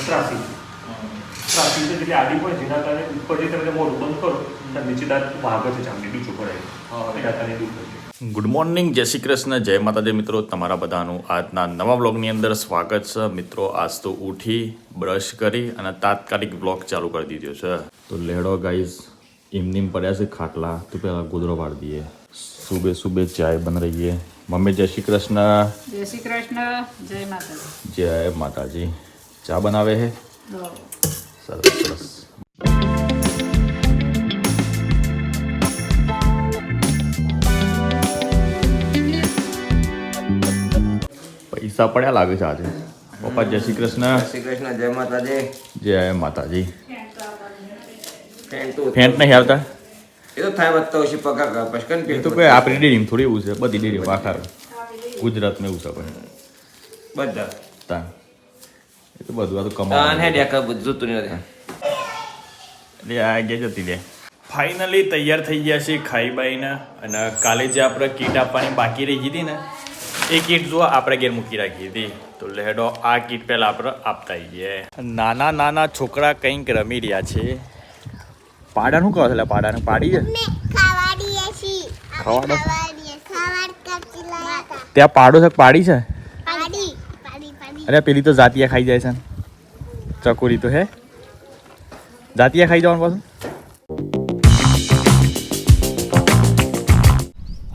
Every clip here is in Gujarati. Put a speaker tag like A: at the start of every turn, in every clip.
A: ત્રાસી ત્રાસી જેટલી આડી હોય જેના કારણે ઉપર જે તમે મોઢું બંધ કરો ત્યારે નીચે દાંત ભાગ છે ચામડી બીજું પડાય એ દાંતાને દૂર કરે.
B: ગુડ મોર્નિંગ, જય શ્રી કૃષ્ણ, જય માતાજી મિત્રો. તમારા બધાનું આજના નવા બ્લોગની અંદર સ્વાગત છે મિત્રો. આજ તો ઉઠી બ્રશ કરી અને તાત્કાલિક બ્લોગ ચાલુ કરી દીધો છે. તો લેડો ગાઈઝ, ઇમનીમ પડ્યા છે ખાટલા, તો પહેલાં ગોદરો પાડી દઈએ. સુબે સુબે ચાય બન રહી है. मम्मी जय श्री कृष्ण.
C: जय श्री कृष्ण, जय माताजी.
B: जय माताजी. ચા બનાવે હે. સરસ સરસ. પૈસા પડ્યા લાગે છે આજે. પપ્પા જય શ્રી કૃષ્ણ.
D: જય શ્રી કૃષ્ણ, જય માતાજી.
B: જય માતાજી. ફેન્ટ નહીં આવતા
D: એ તો થાય વધતા હોય છે પગા પસકન
B: એ તો કોઈ આપણી ડેરીમાં થોડી એવું છે, બધી ડેરી વાખાર ગુજરાતમાં એવું છે પણ
D: બધા
B: તા એ તો બધું આ તો
D: તાન
B: કમાવાનું
D: હે ડેકા બધું તું નથી.
B: એટલે આ ગયા જતી રે. ફાઇનલી તૈયાર થઈ ગયા છે ખાઈ બાઈને. અને કાલે જે આપણે કીટ આપવાની બાકી રહી હતી ને એ કીટ જો આપણે ઘેર મૂકી રાખી હતી. તો લેડો આ કીટ પહેલા આપણે આપતા આવીએ. નાના નાના છોકરા કંઈક રમી રહ્યા છે. પાડા શું કહો છો? પાડાને પાડી છે ખવાડો. ત્યાં પાડો છે પાડી છે. અરે પેલી તો જાતિયા ખાઈ જાય છે. ચકોરી તો હે જાતિયા ખાઈ જવાનું પાછું.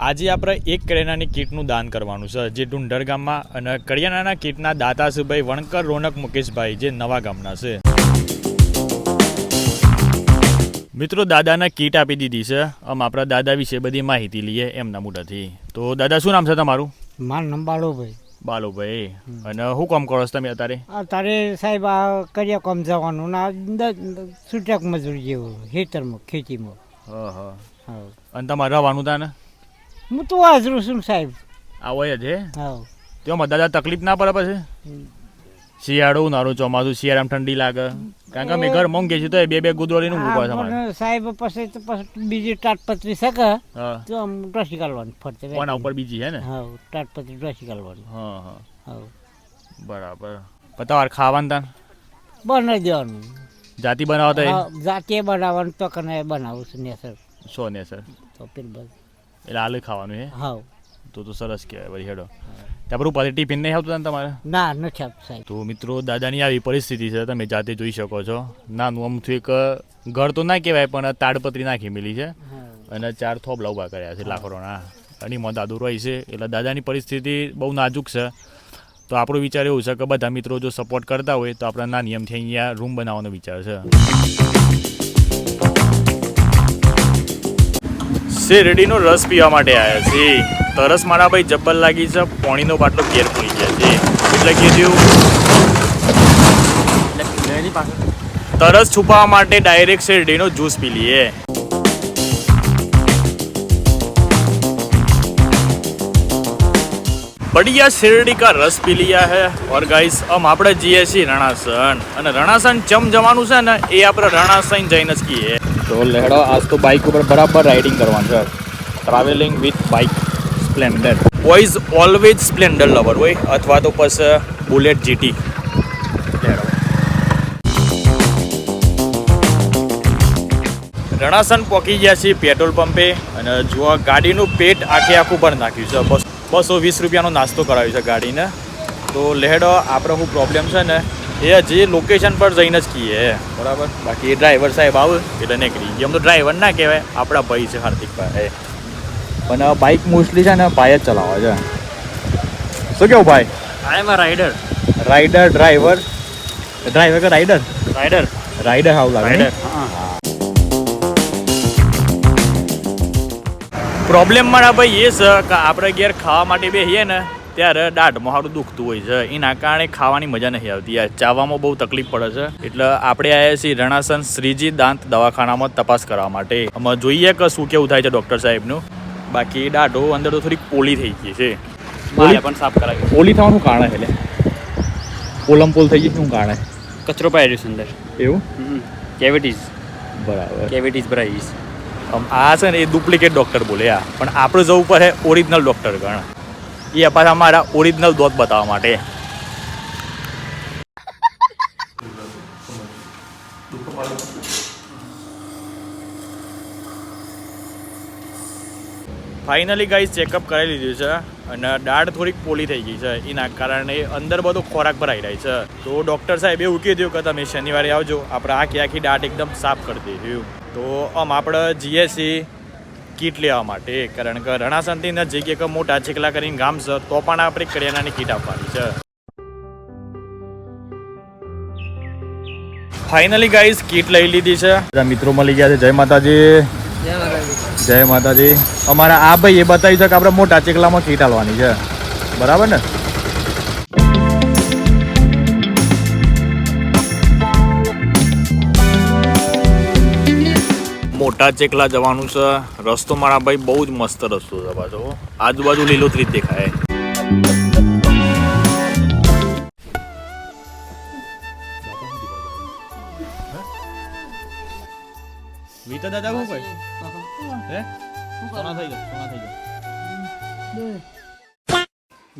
B: આજે આપણે એક કરિયાણાની કીટનું દાન કરવાનું છે, જે ડુંડર ગામમાં. અને કરિયાણાના કીટના દાતા છે ભાઈ વણકર રોનક મુકેશભાઈ, જે નવા ગામના છે. મિત્રો દાદાને કીટ આપી દીધી છે. આમ આપણા દાદા વિશે બધી માહિતી લઈએ એમના મોઢાથી. તો દાદા શું નામ છે તમારું?
E: મારું નામ બાલુભાઈ.
B: બાલુભાઈ. અને શું કામ કરો છો તમે અત્યારે?
E: અત્યારે સાહેબ આ કર્યા કામ જવાનું ના છૂટક મજૂરી જેવું ખેતરમાં ખેતીમાં.
B: હા હા.
E: હા
B: અને તમારે રહેવાનું તા ને?
E: હું તો હાજરું છું સાહેબ.
B: આવો જ છે.
E: હા
B: તેમાં દાદા તકલીફ ના પડે પછી? શિયાળો ઉનાળો ચોમાસું શિયાળામાં ઠંડી લાગે કારણ કે અમે ઘર મોંઘે છે તો એ બે ગુદોડીનું મૂકવા તમારે.
E: સાહેબ પછી તો પછી બીજી તાટપત્રી શકે
B: હા
E: તો આમ ડ્રેસી કાઢવાની ફરતે.
B: કોના ઉપર બીજી છે ને?
E: હા તાટપત્રી ડ્રેસી કાઢવાની.
B: હા હા
E: હા
B: બરાબર. તમારે ખાવાનું તાન
E: બનાવી દેવાનું.
B: જાતિ બનાવતા
E: જાતે બનાવવાનું તો કને બનાવું છું ને સર.
B: શો ને સર?
E: તો પેલું બધું
B: એટલે આલે ખાવાનું હે.
E: હા
B: તો સરસ કહેવાય. વળી હેડો ત્યાં પર ઉપર ટિફિન નહીં આવતું તમારે?
E: ના નથી આપતું સાહેબ.
B: તો મિત્રો દાદાની આવી પરિસ્થિતિ છે, તમે જાતે જોઈ શકો છો. નાનું અમથું એક ઘર તો ના કહેવાય પણ તાડપત્રી નાખી મેલી છે અને 4 થોબલા ઊભા કર્યા છે લાકડોના. અને એમાં દાદુ રહી છે. એટલે દાદાની પરિસ્થિતિ બહુ નાજુક છે. તો આપણો વિચાર એવું છે કે બધા મિત્રો જો સપોર્ટ કરતા હોય તો આપણા ના નિયમથી અહીંયા રૂમ બનાવવાનો વિચાર છે. શેરડીનો રસ પીવા માટે આવ્યા છે. તરસ મારા ભાઈ જબ્બર લાગી છે. પાણીનો બાટલો ઘેર પડી ગયા છે એટલે કીધું તરસ છુપાવવા માટે ડાયરેક્ટ શેરડીનો જ્યુસ પી લઈએ. बढ़िया शेरडी का रस पी लिया है. और गाइस हम આપણે જઈએ છીએ રણાસણ. અને રણાસણ ચમ જવાનું છે ને એ આપણે રણાસણ જઈને જ કીએ. તો લેડો આજ તો બાઇક ઉપર બરાબર રાઇડિંગ કરવાનું છે. Travelling with bike Splendor. Boys always Splendor lover હોય અથવા તો પછી બુલેટ જીટી. રણાસણ પહોંચી ગયા છીએ પેટ્રોલ પંપે. અને જુઓ ગાડીનું પેટ આખું ભરી નાખ્યું છે. 220 રૂપિયાનો નાસ્તો કરાવ્યો છે ગાડીને. તો લેડો આપણે શું પ્રોબ્લેમ છે ને એ જે લોકેશન પર જઈને જ કહીએ બરાબર. બાકી ડ્રાઈવર સાહેબ આવે એટલે નીકળી ગઈ. એમ તો ડ્રાઈવર ના કહેવાય, આપણા ભાઈ છે હાર્દિકભાઈ. પણ બાઇક મોસ્ટલી છે ને ભાઈ જ ચલાવે છે. શું કેવું ભાઈ?
C: આઈ એમ અ રાઇડર.
B: રાઇડર ડ્રાઈવર ડ્રાઈવર કે રાઇડર?
C: રાઇડર.
B: રાઇડર હાવ લાગે. પ્રોબ્લેમ મારા ભાઈ એ છે કે આપણે ઘેર ખાવા માટે બેસીએ ને ત્યારે દાઢમાં સારું દુખતું હોય છે. એના કારણે ખાવાની મજા નથી આવતી. ચાવવામાં બહુ તકલીફ પડે છે. એટલે આપણે આવ્યા છીએ રણાસણ શ્રીજી દાંત દવાખાનામાં તપાસ કરવા માટે. અમે જોઈએ કે શું કેવું થાય છે ડૉક્ટર સાહેબનું. બાકી દાઢો અંદર તો થોડીક પોલી થઈ ગઈ છે.
C: મારે પણ સાફ કરાવી.
B: પોલી થવાનું કારણ એટલે પોલ થઈ ગઈ શું કારણ?
C: કચરો પાડ્યો છે અંદર.
B: એવું?
C: કેવિટીઝ.
B: બરાબર.
C: કેવિટીઝ ભરાઈ.
B: આ છે ને એ ડુપ્લિકેટ ડૉક્ટર બોલે. પણ આપણે જવું પડે ઓરિજિનલ ડૉક્ટર ગણ. એ પાછા અમારા ઓરિજિનલ દોત બતાવવા માટે.
A: દુઃખ મારું
B: ફાઇનલી ગાઈસ ચેકઅપ કરાવી લીધું છે અને દાઢ થોડીક પોલી થઈ ગઈ છે એના કારણે અંદર બધો ખોરાક ભરાઈ રહી છે. તો ડૉક્ટર સાહેબ એવું કીધું કે તમે શનિવારે આવજો, આપણે આખી દાઢ એકદમ સાફ કરી દઈશું. તો આપણે જઈએ છીએ કીટ લેવા માટે, કારણ કે રણાસનથી નજીક એક મોટા ચીકલા કરીને ગામ છે, તો પણ આપણે કરિયાણાની કીટ આપવાની છે. ફાઇનલી ગાઈસ કીટ લઈ લીધી છે. બધા મિત્રો મળી ગયા છે. જય માતાજી. જય માતાજી. અમારા આ ભાઈ એ બતાવ્યું છે કે આપણે મોટા ચીકલામાં કીટ આલવાની છે, બરાબર ને? મોટા ચેકલા જવાનું છે. રસ્તો મારા ભાઈ બહુ જ મસ્ત રસ્તો છે પાછો, આજુબાજુ લીલોતરી જ દેખાય. વીતા દાદા શું કહે હે સોના થઈ ગયો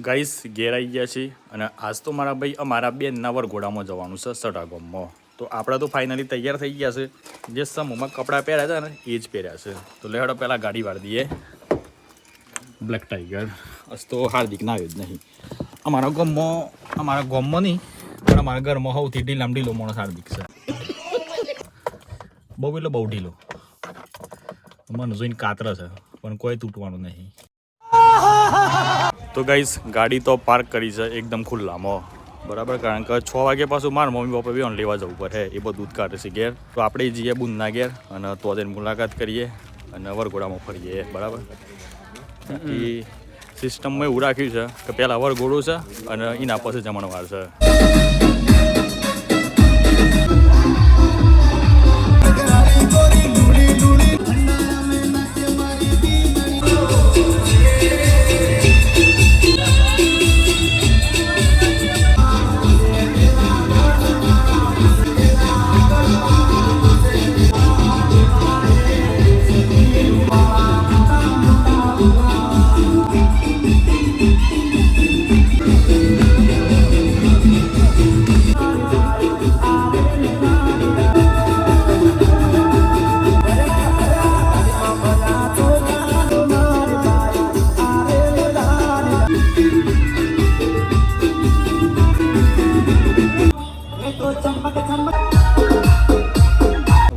B: ગાઈસ ઘેર આવી ગયા છે અને આજ તો મારા ભાઈ અમારા બેનના વરઘોડામાં જવાનું છે સટાગામમાં. તો આપણે તો ફાઇનલી તૈયાર થઈ ગયા છે. જે સમૂહમાં કપડાં પહેર્યા હતા ને એ જ પહેર્યા છે. તો લેડો પહેલાં ગાડી વાળી દઈએ. બ્લેક ટાઈગર આજ તો હાર્દિક ના આવ્યો જ નહીં અમારા ગામમાં નહીં, પણ અમારા ઘરમાં સૌથી ઢીલામ ઢીલો માણસ હાર્દિક છે. બહુ એટલે બહુ ઢીલો. મને જોઈને કાતર છે પણ કોઈ તૂટવાનું નહીં. તો ગાઈસ ગાડી તો પાર્ક કરી છે એકદમ ખુલ્લામાં, બરાબર, કારણ કે 6 વાગ્યા પાછું મારા મમ્મી પપ્પા બી લેવા જવું પડે, એ બધું દૂધ કાઢે છે ઘેર. તો આપણે જઈએ બુંદના ઘેર અને તો તેની મુલાકાત કરીએ અને વરઘોડામાં ફરીએ, બરાબર. એ સિસ્ટમમાં એવું રાખ્યું છે કે પહેલાં વરઘોડું છે અને એના પછી જમણવાર છે.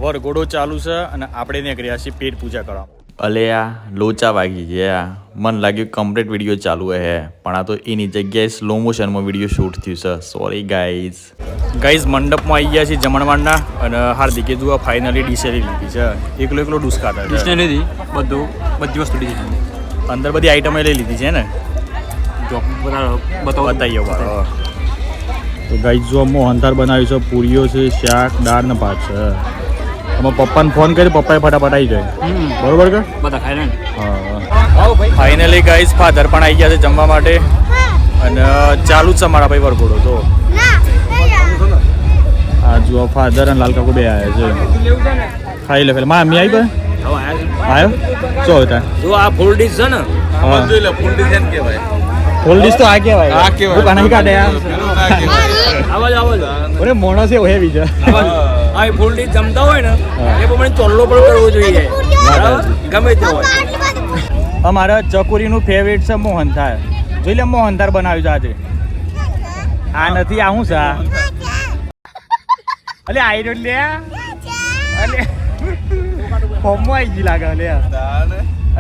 B: વરઘોડો ચાલુ છે અને આપણે નીકળ્યા છીએ પેટ પૂજા કરવા. અલે આ લોચા વાગી ગયા. મને લાગ્યું કમ્પ્લીટ વિડીયો ચાલુ હે, પણ આ તો એની જગ્યાએ સ્લો મોશનમાં વિડીયો શૂટ થયું છે. Sorry guys. મંડપમાં આવી ગયા છીએ જમણવારના અને હાર્દિકે જુઓ ફાઇનલી ડીશે લઈ લીધી છે. એકલો ડુસકાતા છે.
C: ડિશને લીધી બધી વસ્તુ લીધી.
B: અંદર બધી આઈટમો લઈ લીધી છે ને, બતાવીએ બાળો. તો ગાઈઝ જો મોહનથાળ બનાવ્યું છે, પૂરીઓ છે, શાક, દાળ ને ભાત છે. અમે પપ્પાને ફોન કરી, પપ્પાએ ફટાફટ આવી જાય, બરોબર કે
C: બધા ખાઈ લે.
B: હા ફાઇનલી ગાઈઝ ફાધર પણ આવી ગયા છે જમવા માટે અને ચાલુ જ છે મારા ભાઈ વરઘોડો. તો આ જુઓ ફાધર અને લાલ કાકુ બે આવ્યા છે. ખાઈ લે પેલા મમ્મી આવી ભાઈ આવ્યો શું હતા
D: જો આ ફૂલ ડીશ છે ને,
B: ફૂલ ડીશ તો આ કહેવાય. નહીં કાઢે અરે મોણસ એવો હેવી છે.
D: આ ફૂલ ડીશ જમતા હોય ને એ પ્રમાણે ચોલ્લો પણ કરવો જોઈએ, ગમે તે હોય.
B: અમારા ચકોરીનું ફેવરેટ છે મોહનથાળ. જોઈ લે મોહનથાળ બનાવ્યું છે આજે. આ નથી આ શું છે અલે આઈ રોડ લે અલે ફોર્મમાં આવી ગઈ લાગે લે.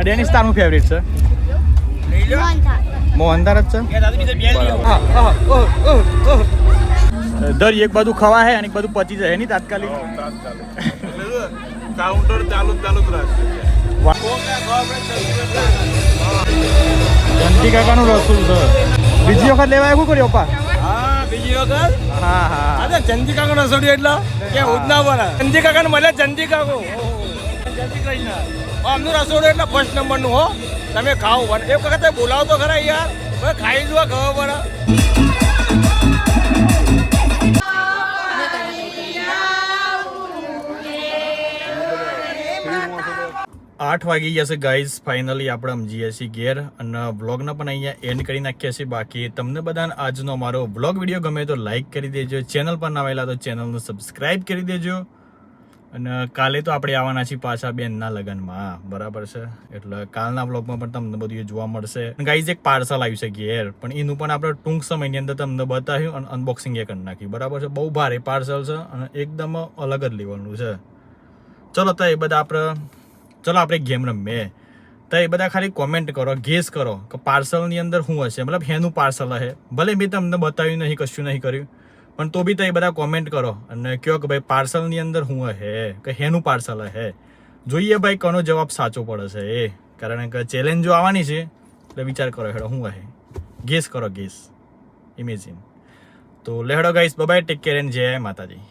B: ડેનિસ તારું ફેવરેટ છે મોહનથાળ જ છે. દર એક બાજુ ખવા હે અને એક બાજુ પચી જાય એની તાત્કાલિક
F: કાઉન્ટર ચાલુ જ રાખશે.
B: જંતી કાકાનું રસુલ છે. બીજી વખત લેવા શું કર્યો પપ્પા?
F: હા બીજી વખત
B: હા હા
F: અરે ચંદી કાકો રસોડી એટલે કે ઉદના બને ચંદી કાકા ને મળે ચંદી કાકો આમનું રસોડું એટલે ફર્સ્ટ નંબરનું હો. તમે ખાઓ બને એક વખત બોલાવો તો ખરા યાર, ખાઈ જુઓ ખબર પડે.
B: 8 વાગી ગયા છે ગાઈઝ. ફાઇનલી આપણે સમજીએ છીએ ઘેર અને વ્લોગને પણ અહીંયા એન્ડ કરી નાખીએ છીએ. બાકી તમને બધાને આજનો મારો વ્લોગ વિડીયો ગમે તો લાઇક કરી દેજો. ચેનલ પર ના આવેલા તો ચેનલને સબસ્ક્રાઈબ કરી દેજો અને કાલે તો આપણે આવવાના છીએ પાછા બેનના લગ્નમાં, બરાબર છે. એટલે કાલના વ્લોગમાં પણ તમને બધું જોવા મળશે. ગાઈઝ એક પાર્સલ આવ્યું છે ઘેર, પણ એનું પણ આપણે ટૂંક સમયની અંદર તમને બતાવ્યું અને અનબોક્સિંગ એ કરી નાખ્યું, બરાબર છે. બહુ ભારે પાર્સલ છે અને એકદમ અલગ જ લેવલનું છે. ચલો તો એ બધા આપણે ગેમ રમીએ. તો એ બધા ખાલી કોમેન્ટ કરો, ગેસ કરો કે પાર્સલની અંદર શું હશે, મતલબ હેનું પાર્સલ હશે. ભલે મેં તમને બતાવ્યું નહીં, કશું નહીં કર્યું, પણ તો બી તો એ બધા કોમેન્ટ કરો અને કહો કે ભાઈ પાર્સલની અંદર શું હશે, કે હેનું પાર્સલ હશે. જોઈએ ભાઈ કોનો જવાબ સાચો પડે છે એ, કારણ કે ચેલેન્જો આવવાની છે એટલે વિચાર કરો હેડો શું હશે, ગેસ કરો, ગેસ, ઇમેજિન. તો લેહડો guys, bye bye, take care and જય માતાજી.